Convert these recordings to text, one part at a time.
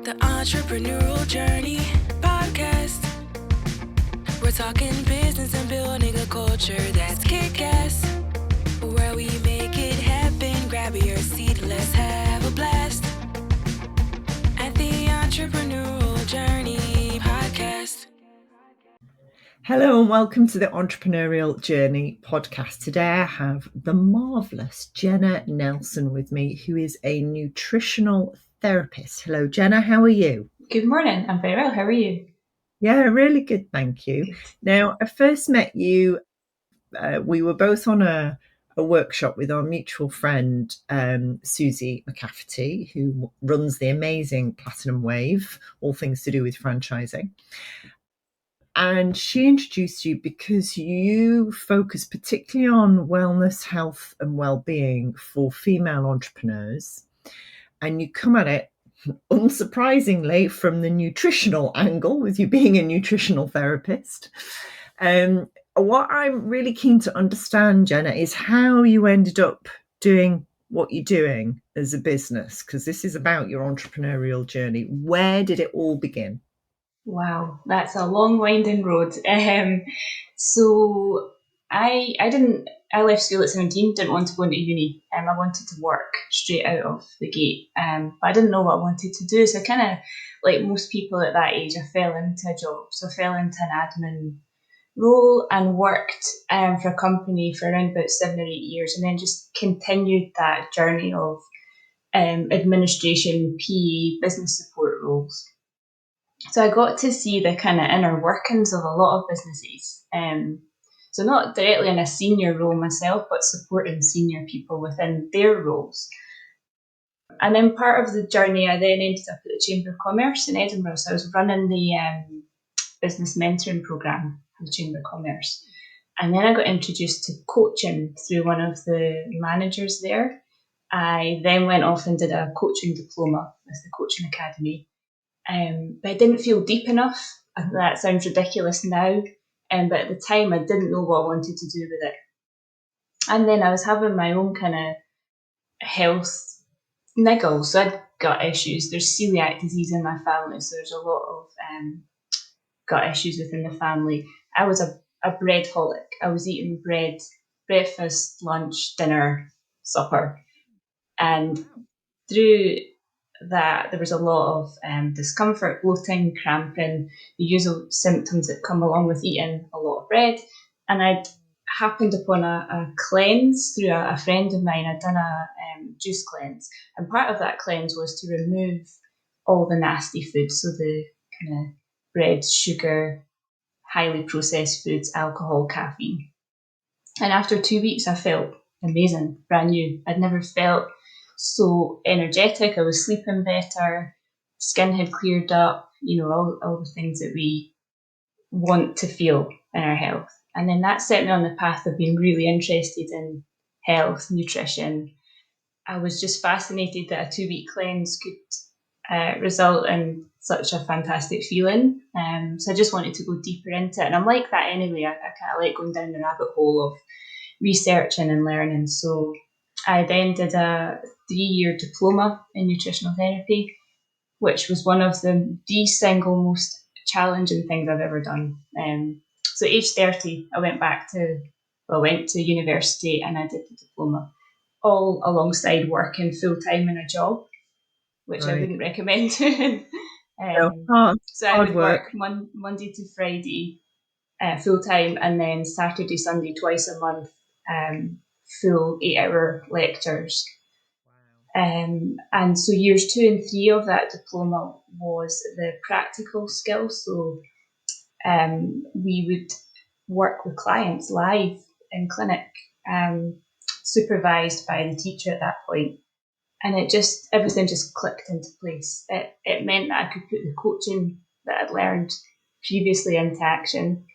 The Entrepreneurial Journey podcast. We're talking business and building a culture that's kick-ass. Where we make it happen, grab your seat, let's have a blast. At the Entrepreneurial Journey podcast. Hello and welcome to the Entrepreneurial Journey podcast. Today I have the marvellous Genna Nelson with me, who is a nutritional therapist. Hello, Genna. How are you? Good morning. I'm very well. How are you? Yeah, really good. Thank you. Good. Now, I first met you, we were both on a workshop with our mutual friend, Susie McCafferty, who runs the amazing Platinum Wave, all things to do with franchising. And she introduced you because you focus particularly on wellness, health, and well-being for female entrepreneurs. And you come at it, unsurprisingly, from the nutritional angle, with you being a nutritional therapist. What I'm really keen to understand, Genna, is how you ended up doing what you're doing as a business, because this is about your entrepreneurial journey. Where did it all begin? Wow, that's a long winding road. So I left school at 17, didn't want to go into uni. I wanted to work straight out of the gate. But I didn't know what I wanted to do. So I kind of, like most people at that age, I fell into a job. So I fell into an admin role and worked for a company for around about 7 or 8 years, and then just continued that journey of administration, PA, business support roles. So I got to see the kind of inner workings of a lot of businesses. So not directly in a senior role myself, but supporting senior people within their roles. And then part of the journey, I then ended up at the Chamber of Commerce in Edinburgh. So I was running the business mentoring programme for the Chamber of Commerce. And then I got introduced to coaching through one of the managers there. I then went off and did a coaching diploma with the Coaching Academy. But I didn't feel deep enough. That sounds ridiculous now, but at the time I didn't know what I wanted to do with it. And then I was having my own kind of health niggles. So I'd gut issues. There's celiac disease in my family, so there's a lot of gut issues within the family. I was a breadholic. I was eating bread, breakfast, lunch, dinner, supper, and through that there was a lot of discomfort, bloating, cramping, the usual symptoms that come along with eating a lot of bread. And I'd happened upon a cleanse through a friend of mine. I'd done a juice cleanse, and part of that cleanse was to remove all the nasty foods, so the kind of bread, sugar, highly processed foods, alcohol, caffeine. And after 2 weeks I felt amazing, brand new. I'd never felt so energetic. I was sleeping better, skin had cleared up, all the things that we want to feel in our health. And then that set me on the path of being really interested in health, nutrition. I was just fascinated that a 2-week cleanse could result in such a fantastic feeling. So I just wanted to go deeper into it. And I'm like that anyway. I kind of like going down the rabbit hole of researching and learning. So I then did a 3-year diploma in nutritional therapy, which was one of the single most challenging things I've ever done. So age 30, I went to university and I did the diploma, all alongside working full-time in a job, which I wouldn't recommend doing. So I would work Monday to Friday full-time, and then Saturday, Sunday, twice a month, full 8-hour lectures. And so years 2 and 3 of that diploma was the practical skills. So we would work with clients live in clinic, supervised by the teacher at that point. And everything just clicked into place. It meant that I could put the coaching that I'd learned previously into action,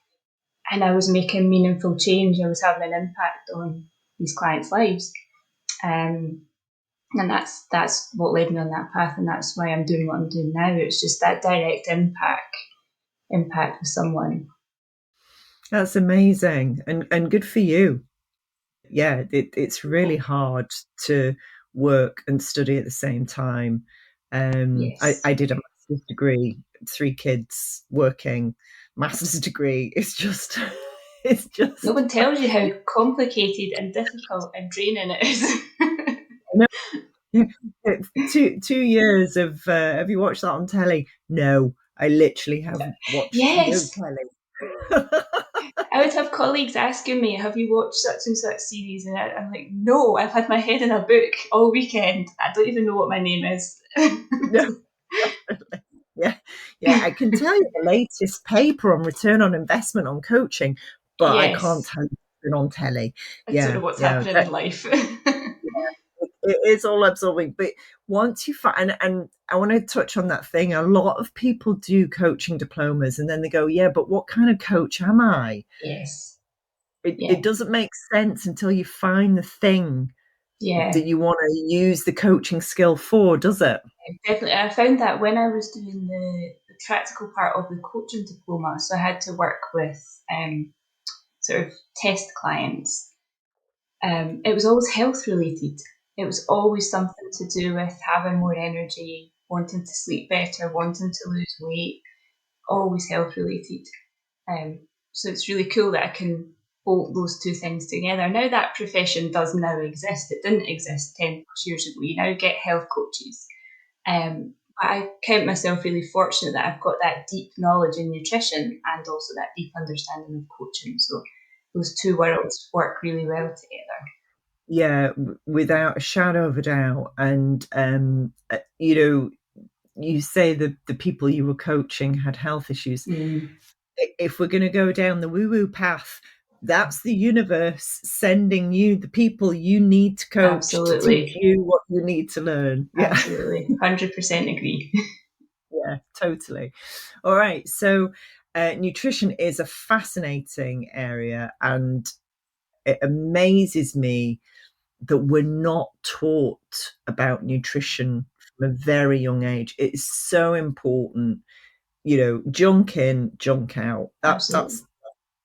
and I was making meaningful change. I was having an impact on these clients' lives. And that's what led me on that path, and that's why I'm doing what I'm doing now. It's just that direct impact with someone. That's amazing, and good for you. Yeah, it's really hard to work and study at the same time. Yes. I did a master's degree, 3 kids, working, master's degree. It's just, No one tells you how complicated and difficult and draining it is. No, yeah, 2 years of. Have you watched that on telly? No, I literally have watched no Yes. telly. I would have colleagues asking me, have you watched such and such series? And I'm like, no, I've had my head in a book all weekend. I don't even know what my name is. No, yeah, yeah. I can tell you the latest paper on return on investment on coaching, but I can't Yes, tell you it's on telly. I don't know Yeah, what's yeah. happening in life. It is all absorbing, but once you find, and I want to touch on that thing, a lot of people do coaching diplomas and then they go, yeah, but what kind of coach am I? Yes, It yeah, doesn't make sense until you find the thing yeah, that you want to use the coaching skill for, does it? definitely. I found that when I was doing the practical part of the coaching diploma, so I had to work with sort of test clients. It was always health related. It was always something to do with having more energy, wanting to sleep better, wanting to lose weight, always health related. So it's really cool that I can bolt those two things together. Now that profession does now exist. It didn't exist 10 plus years ago. You now get health coaches. But I count myself really fortunate that I've got that deep knowledge in nutrition and also that deep understanding of coaching. So those two worlds work really well together. Yeah, without a shadow of a doubt. And, you say the people you were coaching had health issues. Mm, If we're going to go down the woo woo path, that's the universe sending you the people you need to coach to teach absolutely. you what you need to learn. Yeah. Absolutely. 100% agree. Yeah, totally. All right. So, nutrition is a fascinating area, and it amazes me that we're not taught about nutrition from a very young age. It is so important. Junk in, junk out. That's Absolutely.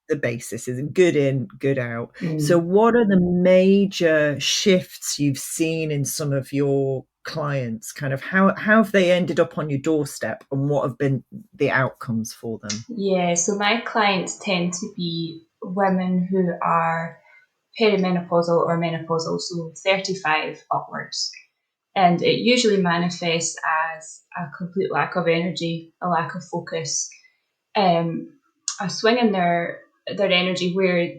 the basis, is good in, good out. So Mm. what are the major shifts you've seen in some of your clients? Kind of how have they ended up on your doorstep, and what have been the outcomes for them? Yeah, so my clients tend to be women who are perimenopausal or menopausal, so 35 upwards. And it usually manifests as a complete lack of energy, a lack of focus, um, a swing in their energy where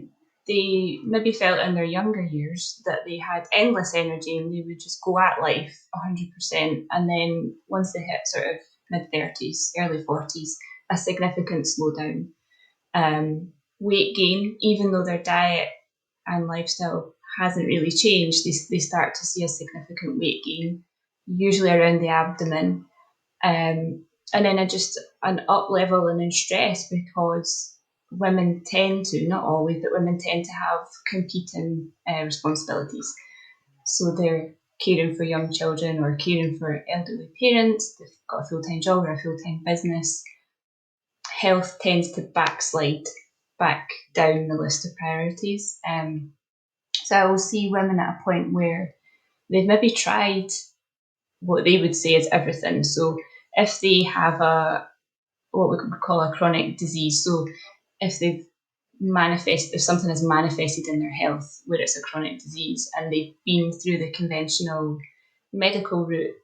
they maybe felt in their younger years that they had endless energy and they would just go at life 100%. And then once they hit sort of mid 30s, early 40s, a significant slowdown. Weight gain, even though their diet and lifestyle hasn't really changed, they start to see a significant weight gain, usually around the abdomen. And then just an up level and in stress because women tend to, not always, but women tend to have competing responsibilities. So they're caring for young children or caring for elderly parents, they've got a full time job or a full time business. Health tends to backslide back down the list of priorities. So I will see women at a point where they've maybe tried what they would say is everything. So if they have what we could call a chronic disease, so if if something has manifested in their health where it's a chronic disease and they've been through the conventional medical route,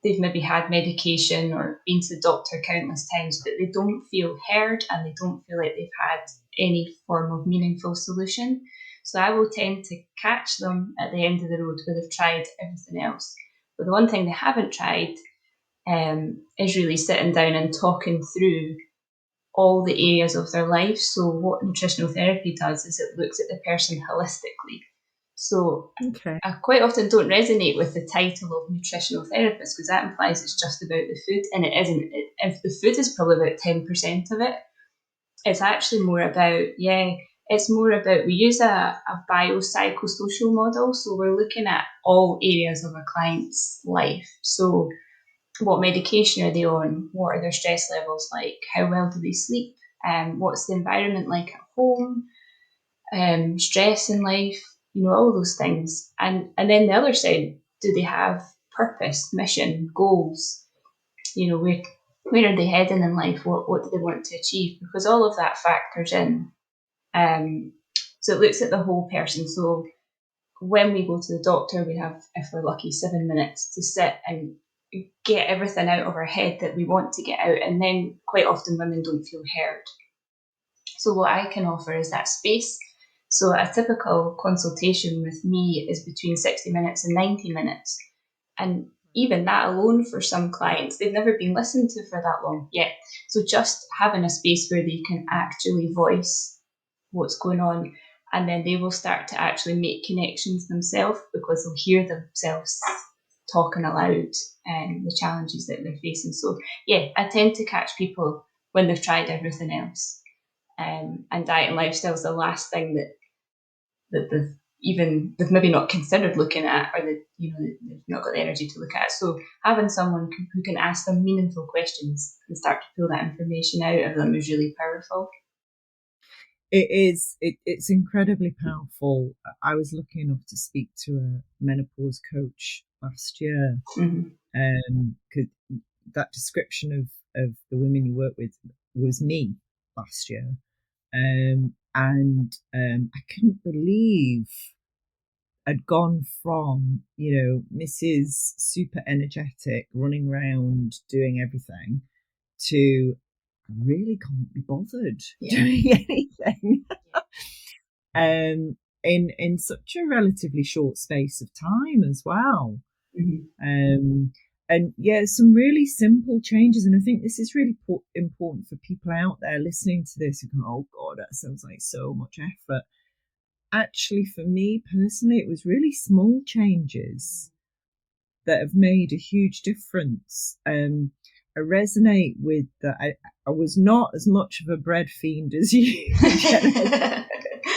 they've maybe had medication or been to the doctor countless times, but they don't feel heard and they don't feel like they've had any form of meaningful solution. So I will tend to catch them at the end of the road where they've tried everything else. But the one thing they haven't tried is really sitting down and talking through all the areas of their life. So what nutritional therapy does is it looks at the person holistically. So Okay. I quite often don't resonate with the title of nutritional therapist because that implies it's just about the food, and it isn't. If the food is probably about 10% of it, it's actually more about, it's more about, we use a biopsychosocial model. So we're looking at all areas of a client's life. So what medication are they on? What are their stress levels like? How well do they sleep? What's the environment like at home? Stress in life, all those things. And then the other side, do they have purpose, mission, goals? Where where are they heading in life? What do they want to achieve? Because all of that factors in. So it looks at the whole person. So when we go to the doctor, we have, if we're lucky, 7 minutes to sit and get everything out of our head that we want to get out. And then quite often women don't feel heard. So what I can offer is that space. So a typical consultation with me is between 60 minutes and 90 minutes. And even that alone for some clients, they've never been listened to for that long yet. So just having a space where they can actually voice what's going on, and then they will start to actually make connections themselves because they'll hear themselves talking aloud and the challenges that they're facing. So yeah, I tend to catch people when they've tried everything else. And diet and lifestyle is the last thing that they've maybe not considered looking at, or that they've not got the energy to look at. So having someone who can ask them meaningful questions and start to pull that information out of them is really powerful. It is. It's incredibly powerful. I was lucky enough to speak to a menopause coach last year. Cause that description of the women you work with was me last year. And I couldn't believe I'd gone from, Mrs. Super energetic, running around, doing everything, to I really can't be bothered doing anything. In such a relatively short space of time as well. And yeah, some really simple changes. And I think this is really important for people out there listening to this who go, oh God, that sounds like so much effort. Actually, for me personally, it was really small changes that have made a huge difference. I resonate with that. I was not as much of a bread fiend as you. I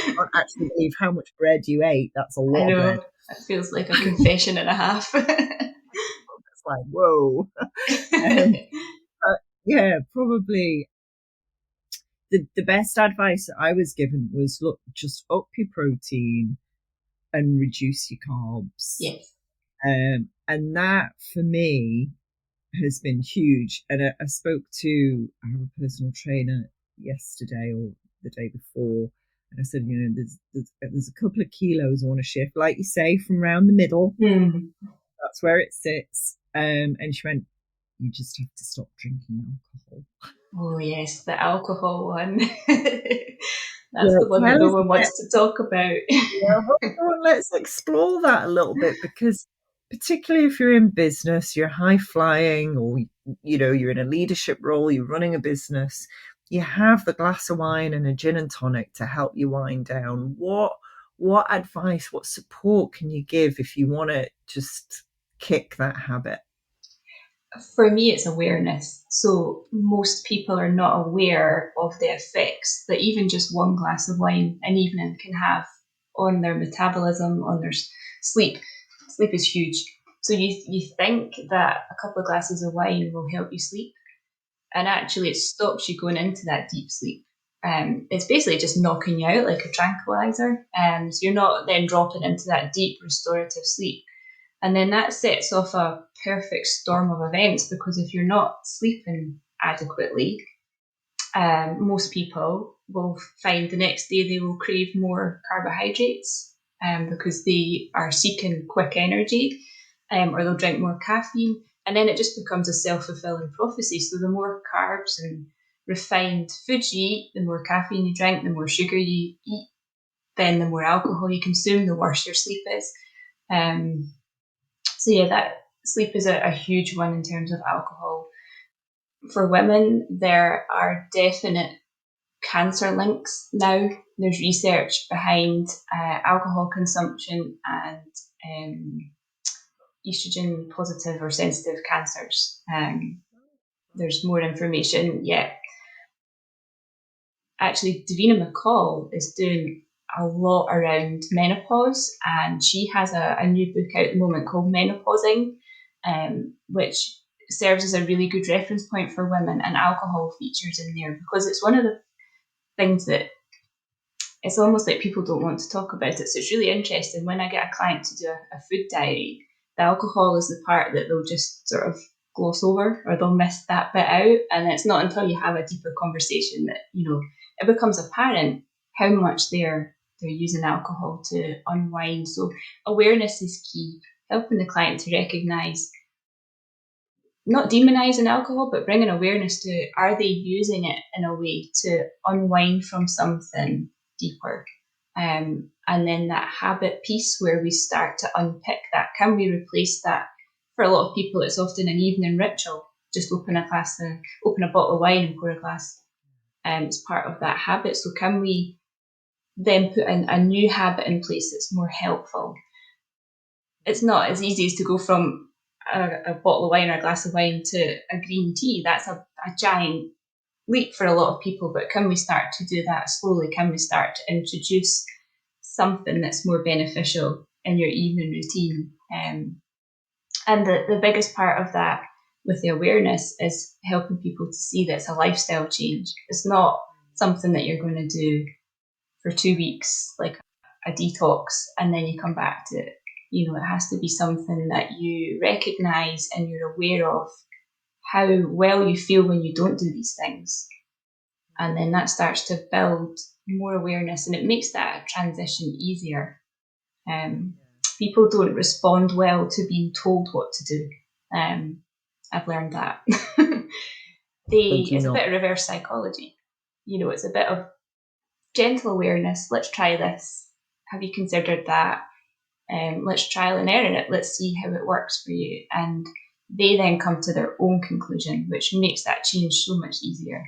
can't actually believe how much bread you ate. That's a lot of bread. It feels like a confession and a half. It's like, whoa. Yeah, probably the best advice that I was given was, look, just up your protein and reduce your carbs. Yes. And that for me has been huge. And I spoke to our personal trainer yesterday or the day before, and I said, there's a couple of kilos I want to shift, like you say, from around the middle. That's where it sits. And she went, you just have to stop drinking alcohol. Oh yes, the alcohol one. That's the one that no one wants to talk about. Let's explore that a little bit, because particularly if you're in business, you're high flying, or you're in a leadership role, you're running a business, you have the glass of wine and a gin and tonic to help you wind down. What advice, what support can you give if you want to just kick that habit? For me, it's awareness. So most people are not aware of the effects that even just one glass of wine an evening can have on their metabolism, on their sleep. Sleep is huge. So you think that a couple of glasses of wine will help you sleep, and actually it stops you going into that deep sleep. It's basically just knocking you out like a tranquilizer. So you're not then dropping into that deep restorative sleep. And then that sets off a perfect storm of events, because if you're not sleeping adequately, most people will find the next day they will crave more carbohydrates because they are seeking quick energy, or they'll drink more caffeine. And then it just becomes a self-fulfilling prophecy. So the more carbs and refined foods you eat, the more caffeine you drink, the more sugar you eat, then the more alcohol you consume, the worse your sleep is. So yeah, that sleep is a huge one in terms of alcohol. For women, there are definite cancer links now. There's research behind alcohol consumption and estrogen positive or sensitive cancers. There's more information yet. Actually, Davina McCall is doing a lot around menopause, and she has a new book out at the moment called Menopausing, which serves as a really good reference point for women, and alcohol features in there because it's one of the things that it's almost like people don't want to talk about it. So it's really interesting when I get a client to do a food diary, the alcohol is the part that they'll just sort of gloss over, or they'll miss that bit out. And it's not until you have a deeper conversation that, it becomes apparent how much they're using alcohol to unwind. So awareness is key, helping the client to recognise, not demonising alcohol, but bringing awareness to, are they using it in a way to unwind from something deeper? And then that habit piece where we start to unpick that. Can we replace that? For a lot of people, it's often an evening ritual. Just open a bottle of wine and pour a glass. It's part of that habit. So can we then put in a new habit in place that's more helpful? It's not as easy as to go from a bottle of wine or a glass of wine to a green tea. That's a giant leap for a lot of people, but can we start to do that slowly? Can we start to introduce something that's more beneficial in your evening routine? And the biggest part of that with the awareness is helping people to see that it's a lifestyle change. It's not something that you're going to do for 2 weeks, like a detox, and then you come back to it. It has to be something that you recognise and you're aware of how well you feel when you don't do these things. And then that starts to build more awareness, and it makes that transition easier. People don't respond well to being told what to do. I've learned that. It's a bit of reverse psychology. It's a bit of gentle awareness. Let's try this. Have you considered that? Let's trial and error it. Let's see how it works for you. And they then come to their own conclusion, which makes that change so much easier.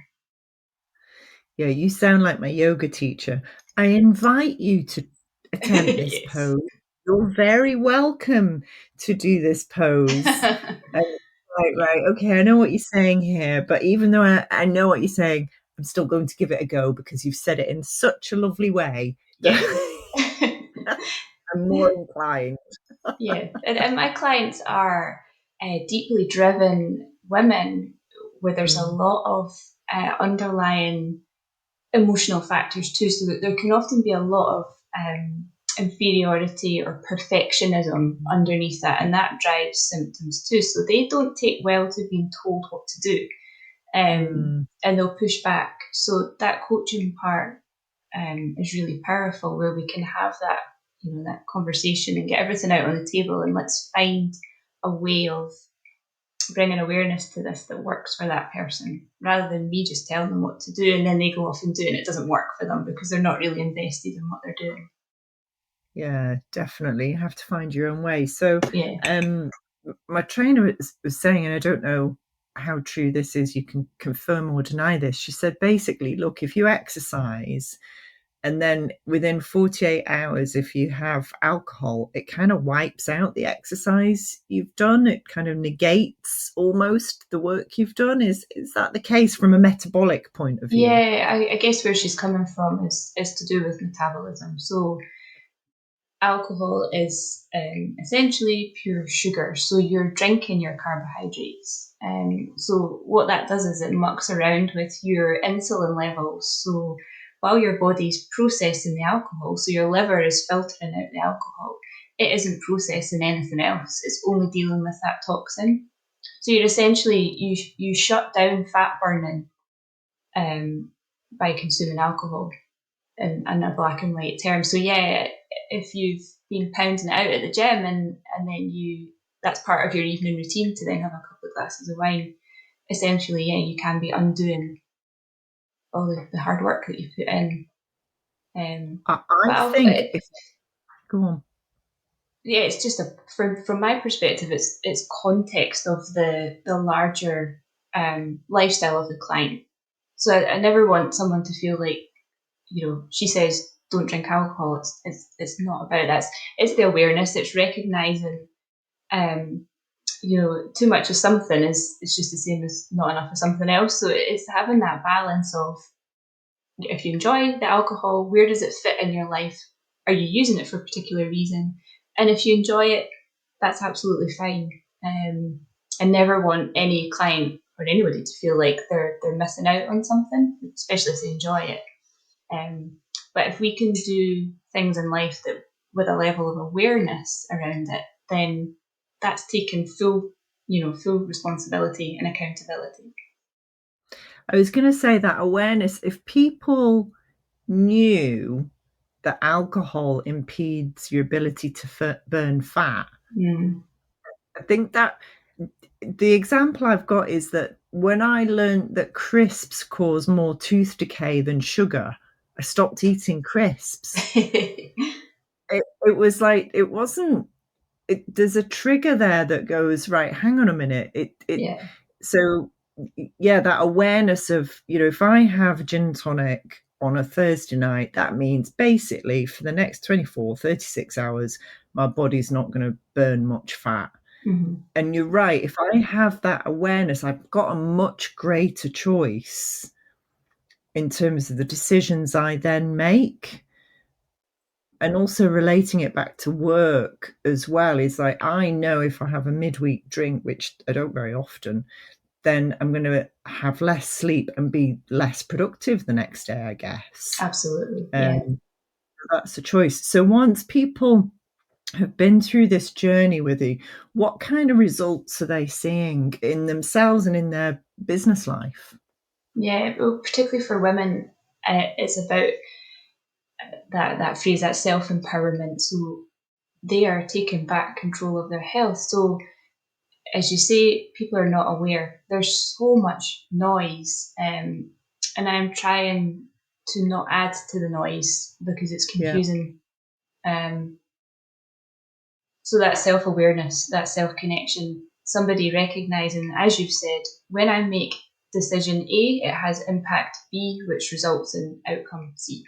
Yeah, you sound like my yoga teacher. I invite you to attempt this Yes. pose. You're very welcome to do this pose. Right. Okay, I know what you're saying here, but even though I know what you're saying, I'm still going to give it a go because you've said it in such a lovely way that I'm more inclined. Yeah, and my clients are deeply driven women where there's a lot of underlying emotional factors too, so that there can often be a lot of inferiority or perfectionism underneath that, and that drives symptoms too. So they don't take well to being told what to do, and they'll push back. So that coaching part is really powerful, where we can have that that conversation and get everything out on the table, and let's find a way of bringing awareness to this that works for that person, rather than me just telling them what to do and then they go off and do it and it doesn't work for them because they're not really invested in what they're doing. Yeah, definitely. You have to find your own way. So yeah. My trainer was saying, and I don't know how true this is, you can confirm or deny this. She said, basically, look, if you exercise and then within 48 hours, if you have alcohol, it kind of wipes out the exercise you've done. It kind of negates almost the work you've done. Is that the case from a metabolic point of view? Yeah, I guess where she's coming from is to do with metabolism. So alcohol is essentially pure sugar. So you're drinking your carbohydrates. So what that does is it mucks around with your insulin levels. So while your body's processing the alcohol, so your liver is filtering out the alcohol, it isn't processing anything else. It's only dealing with that toxin. So you're essentially, you shut down fat burning by consuming alcohol in a black and white term. So yeah, if you've been pounding it out at the gym and then that's part of your evening routine to then have a couple of glasses of wine, essentially, yeah, you can be undoing all the hard work that you put in. I think go on. Yeah, it's just from my perspective, it's context of the larger lifestyle of the client. So I never want someone to feel like, she says don't drink alcohol. It's not about that. It's the awareness. It's recognizing, too much of something is just the same as not enough of something else. So it's having that balance of, if you enjoy the alcohol, where does it fit in your life? Are you using it for a particular reason? And if you enjoy it, that's absolutely fine. I never want any client or anybody to feel like they're missing out on something, especially if they enjoy it. But if we can do things in life that with a level of awareness around it, then that's taken full full responsibility and accountability. I was going to say that awareness, if people knew that alcohol impedes your ability to burn fat, I think that the example I've got is that when I learned that crisps cause more tooth decay than sugar, I stopped eating crisps. It was like, it wasn't, there's a trigger there that goes, right, hang on a minute. Yeah. So yeah, that awareness of, if I have gin tonic on a Thursday night, that means basically for the next 24, 36 hours, my body's not going to burn much fat. Mm-hmm. And you're right, if I have that awareness, I've got a much greater choice in terms of the decisions I then make. And also relating it back to work as well is like, I know if I have a midweek drink, which I don't very often, then I'm going to have less sleep and be less productive the next day, I guess. Absolutely. Yeah. That's a choice. So once people have been through this journey with you, what kind of results are they seeing in themselves and in their business life? Yeah, well, particularly for women, it's about that phrase, that self-empowerment. So they are taking back control of their health. So as you say, people are not aware. There's so much noise, and I'm trying to not add to the noise because it's confusing. So that self-awareness, that self-connection, somebody recognizing, as you've said, when I make decision A, it has impact B, which results in outcome C.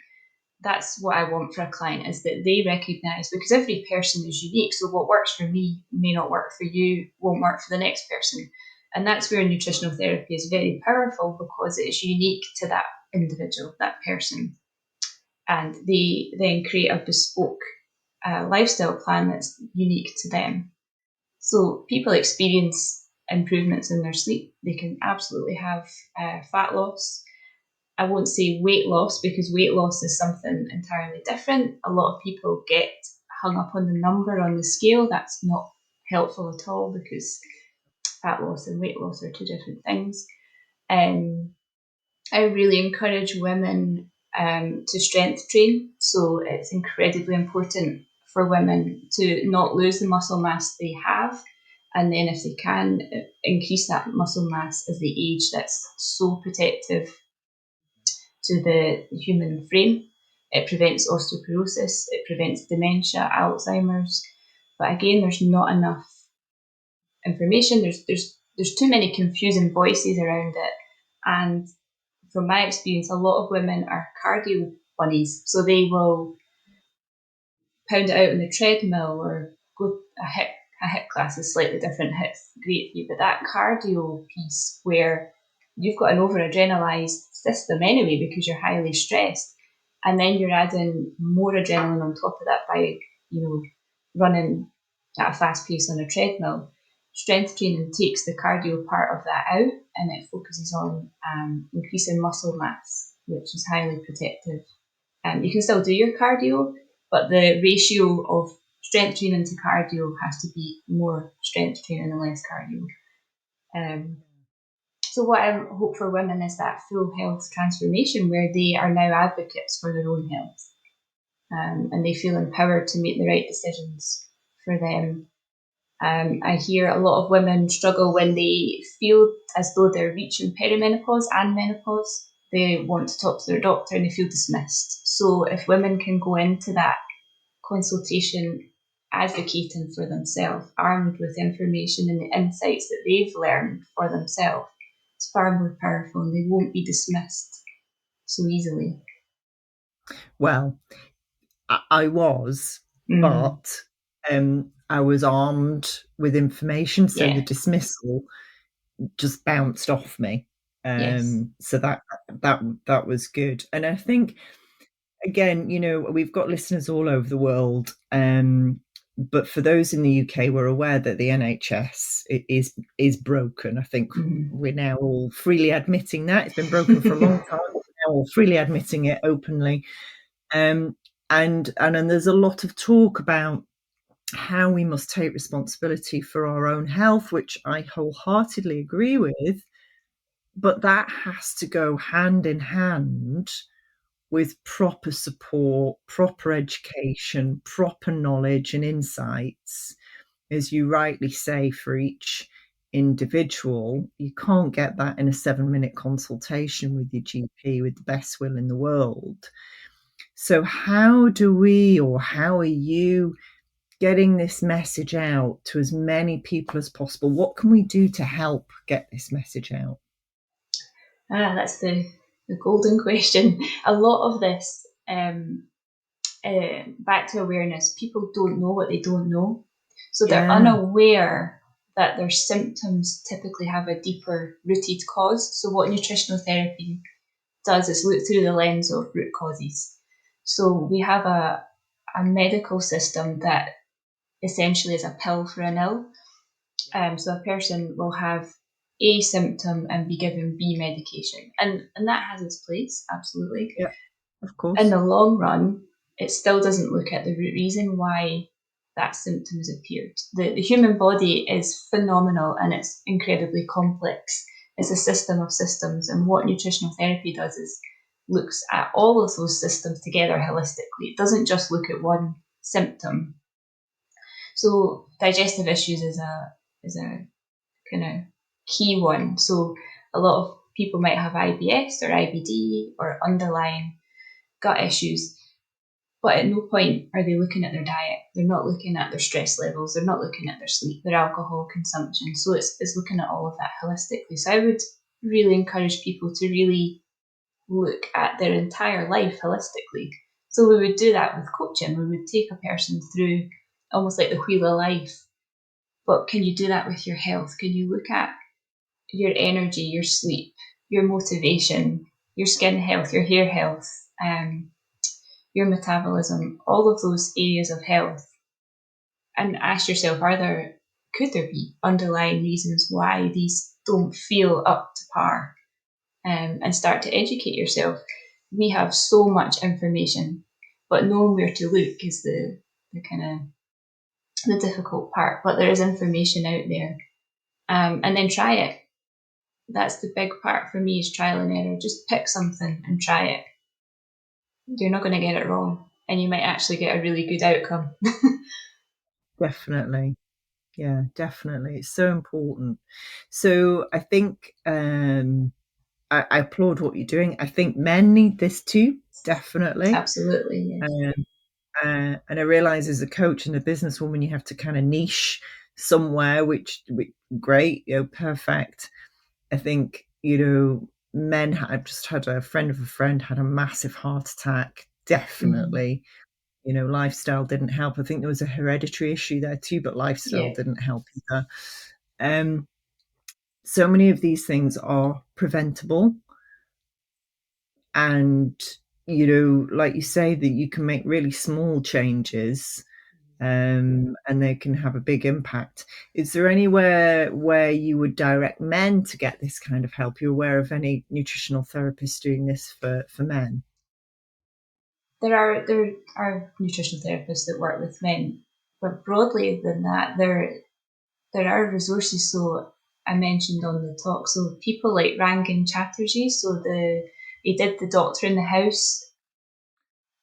That's what I want for a client, is that they recognize, because every person is unique. So what works for me may not work for you, won't work for the next person. And that's where nutritional therapy is very powerful, because it's unique to that individual, that person. And they then create a bespoke lifestyle plan that's unique to them. So people experience improvements in their sleep. They can absolutely have fat loss. I won't say weight loss, because weight loss is something entirely different. A lot of people get hung up on the number on the scale. That's not helpful at all, because fat loss and weight loss are two different things. I really encourage women to strength train. So it's incredibly important for women to not lose the muscle mass they have. And then if they can, increase that muscle mass as they age. That's so protective to the human frame. It prevents osteoporosis, it prevents dementia, Alzheimer's. But again, there's not enough information. There's too many confusing voices around it. And from my experience, a lot of women are cardio bunnies. So they will pound it out on the treadmill or go a hit class is slightly different. HIIT's great for you, but that cardio piece where you've got an over adrenalized system anyway because you're highly stressed, and then you're adding more adrenaline on top of that by running at a fast pace on a treadmill. Strength training takes the cardio part of that out, and it focuses on increasing muscle mass, which is highly protective. You can still do your cardio, but the ratio of strength training to cardio has to be more strength training and less cardio. So what I hope for women is that full health transformation where they are now advocates for their own health, and they feel empowered to make the right decisions for them. I hear a lot of women struggle when they feel as though they're reaching perimenopause and menopause. They want to talk to their doctor and they feel dismissed. So if women can go into that consultation advocating for themselves, armed with information and the insights that they've learned for themselves, it's far more powerful, and they won't be dismissed so easily. Well, I was, but I was armed with information, so the dismissal just bounced off me. So that was good. And I think, again, we've got listeners all over the world, but for those in the UK, we're aware that the NHS is broken. I think we're now all freely admitting that. It's been broken for a long time. We're now all freely admitting it openly. And there's a lot of talk about how we must take responsibility for our own health, which I wholeheartedly agree with, but that has to go hand in hand with proper support, proper education, proper knowledge and insights. As you rightly say, for each individual, you can't get that in a 7-minute consultation with your GP with the best will in the world. So how are you getting this message out to as many people as possible? What can we do to help get this message out? That's the golden question. A lot of this, back to awareness, people don't know what they don't know. So they're unaware that their symptoms typically have a deeper rooted cause. So what nutritional therapy does is look through the lens of root causes. So we have a medical system that essentially is a pill for an ill. So a person will have A symptom and be given B medication. And that has its place, absolutely. Yeah, of course. In the long run, it still doesn't look at the root reason why that symptom has appeared. The human body is phenomenal and it's incredibly complex. It's a system of systems, and what nutritional therapy does is looks at all of those systems together holistically. It doesn't just look at one symptom. So digestive issues is a kind of key one. So a lot of people might have IBS or IBD or underlying gut issues, but at no point are they looking at their diet. They're not looking at their stress levels. They're not looking at their sleep, their alcohol consumption. So it's looking at all of that holistically. So I would really encourage people to really look at their entire life holistically. So we would do that with coaching. We would take a person through almost like the wheel of life. But can you do that with your health? Can you look at your energy, your sleep, your motivation, your skin health, your hair health, your metabolism, all of those areas of health, and ask yourself, could there be underlying reasons why these don't feel up to par, and start to educate yourself. We have so much information, but knowing where to look is the kind of the difficult part. But there is information out there, and then try it. That's the big part for me, is trial and error. Just pick something and try it. You're not going to get it wrong, and you might actually get a really good outcome. Definitely. Yeah, definitely. It's so important. So I think I applaud what you're doing. I think men need this too, definitely. Absolutely, yes. And I realize as a coach and a businesswoman, you have to kind of niche somewhere, which great, perfect. I think, men, I've just had a friend of a friend had a massive heart attack. Definitely. Lifestyle didn't help. I think there was a hereditary issue there too, but lifestyle didn't help either. So many of these things are preventable. And, like you say, that you can make really small changes, and they can have a big impact. Is there anywhere where you would direct men to get this kind of help? You're aware of any nutritional therapists doing this for men? There are nutritional therapists that work with men, but broadly than that, there are resources. So I mentioned on the talk, so people like Rangan Chatterjee. So he did the Doctor in the House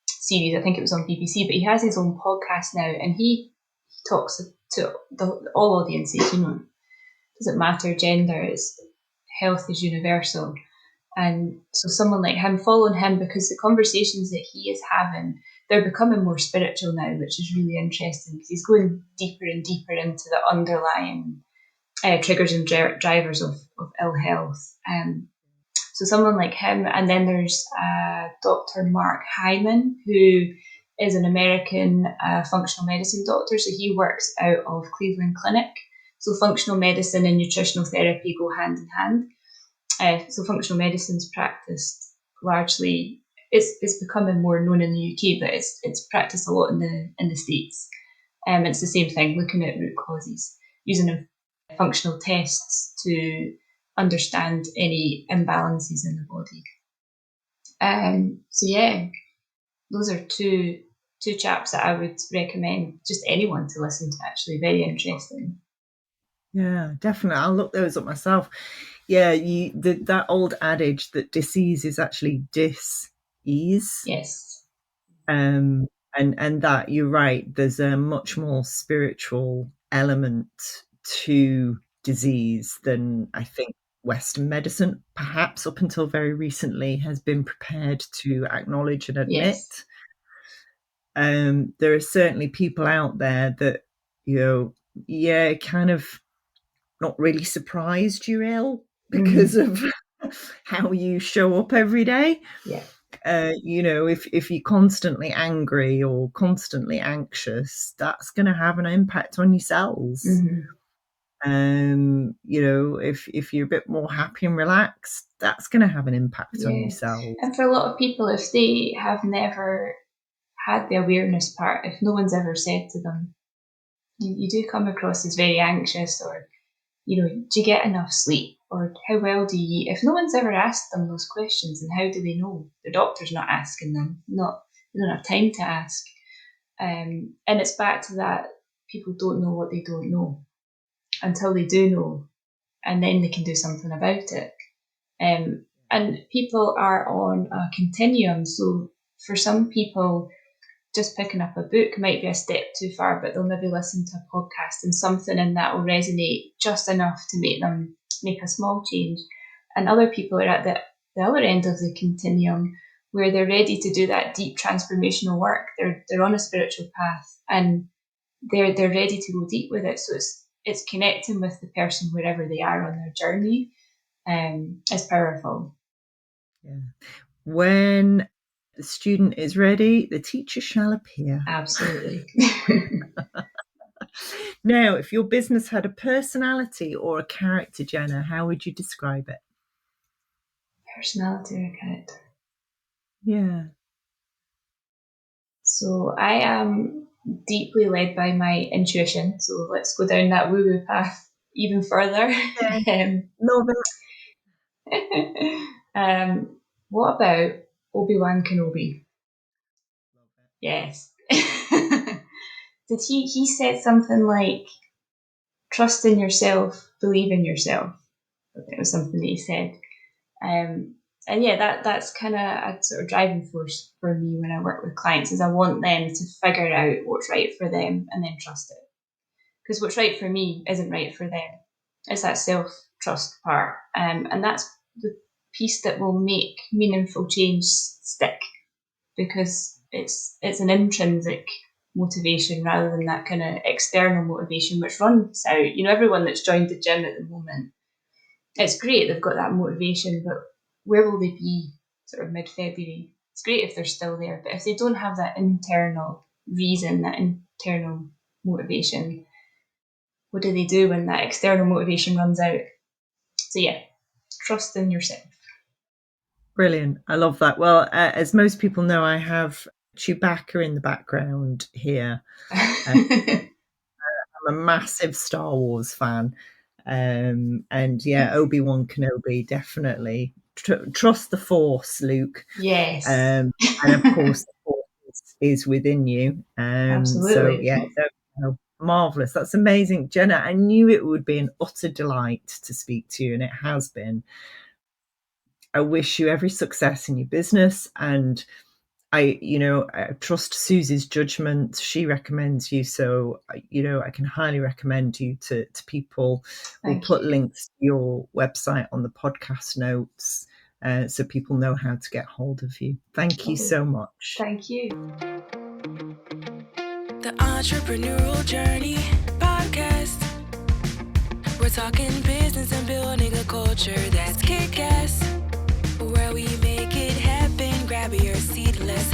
series. I think it was on BBC, but he has his own podcast now, and he talks to all audiences. Doesn't matter gender. Health is universal. And so someone like him, following him, because the conversations that he is having, they're becoming more spiritual now, which is really interesting, because he's going deeper and deeper into the underlying triggers and drivers of ill health. So someone like him, and then there's Dr. Mark Hyman, who is an American functional medicine doctor. So he works out of Cleveland Clinic. So functional medicine and nutritional therapy go hand in hand. So functional medicine's practiced largely. It's becoming more known in the UK, but it's practiced a lot in the States. It's the same thing, looking at root causes, using functional tests to understand any imbalances in the body. So yeah, those are two two chaps that I would recommend just anyone to listen to, actually. Very interesting. Yeah, definitely. I'll look those up myself. Yeah, that old adage that disease is actually dis-ease. Yes. And that, you're right, there's a much more spiritual element to disease than I think Western medicine, perhaps up until very recently, has been prepared to acknowledge and admit. Yes. There are certainly people out there that, kind of not really surprised you're ill because of how you show up every day. Yeah. If you're constantly angry or constantly anxious, that's going to have an impact on your cells. If you're a bit more happy and relaxed, that's going to have an impact on your cells. And for a lot of people, if they have never had the awareness part, if no one's ever said to them, you do come across as very anxious, or do you get enough sleep, or how well do you eat? If no one's ever asked them those questions, then how do they know? The doctor's not asking them. They don't have time to ask. And it's back to that, people don't know what they don't know until they do know, and then they can do something about it. And people are on a continuum. So for some people, just picking up a book might be a step too far, but they'll maybe listen to a podcast and something in that will resonate just enough to make them make a small change. And other people are at the other end of the continuum, where they're ready to do that deep transformational work. They're on a spiritual path, and they're ready to go deep with it. So it's connecting with the person wherever they are on their journey. It's powerful. Yeah. When the student is ready, the teacher shall appear. Absolutely. Now, if your business had a personality or a character, Genna, how would you describe it? Personality or a character? Yeah. So I am deeply led by my intuition. So let's go down that woo-woo path even further. Yeah. Love it. What about Obi-Wan Kenobi? Yes. Did he said something like, trust in yourself, believe in yourself? I think it was something that he said. And yeah, that's kind of a sort of driving force for me when I work with clients, is I want them to figure out what's right for them and then trust it. Because what's right for me isn't right for them. It's that self-trust part. And that's the piece that will make meaningful change stick, because it's an intrinsic motivation rather than that kind of external motivation which runs out. Everyone that's joined the gym at the moment, it's great, they've got that motivation, but where will they be sort of mid-February? It's great if they're still there, but if they don't have that internal reason, that internal motivation, what do they do when that external motivation runs out? So yeah, trust in yourself. Brilliant. I love that. Well, as most people know, I have Chewbacca in the background here. I'm a massive Star Wars fan. And yeah, Obi-Wan Kenobi, definitely. Trust the Force, Luke. Yes. And of course, the Force is within you. Absolutely. So yeah, marvellous. That's amazing. Genna, I knew it would be an utter delight to speak to you, and it has been. I wish you every success in your business, and I trust Susie's judgment. She recommends you, so I can highly recommend you to people. We'll put links to your website on the podcast notes, so people know how to get hold of you. Thank you so much. Thank you. The Entrepreneurial Journey Podcast. We're talking business and building a culture that's kick-ass, where we make it happen. Grab your seat, let's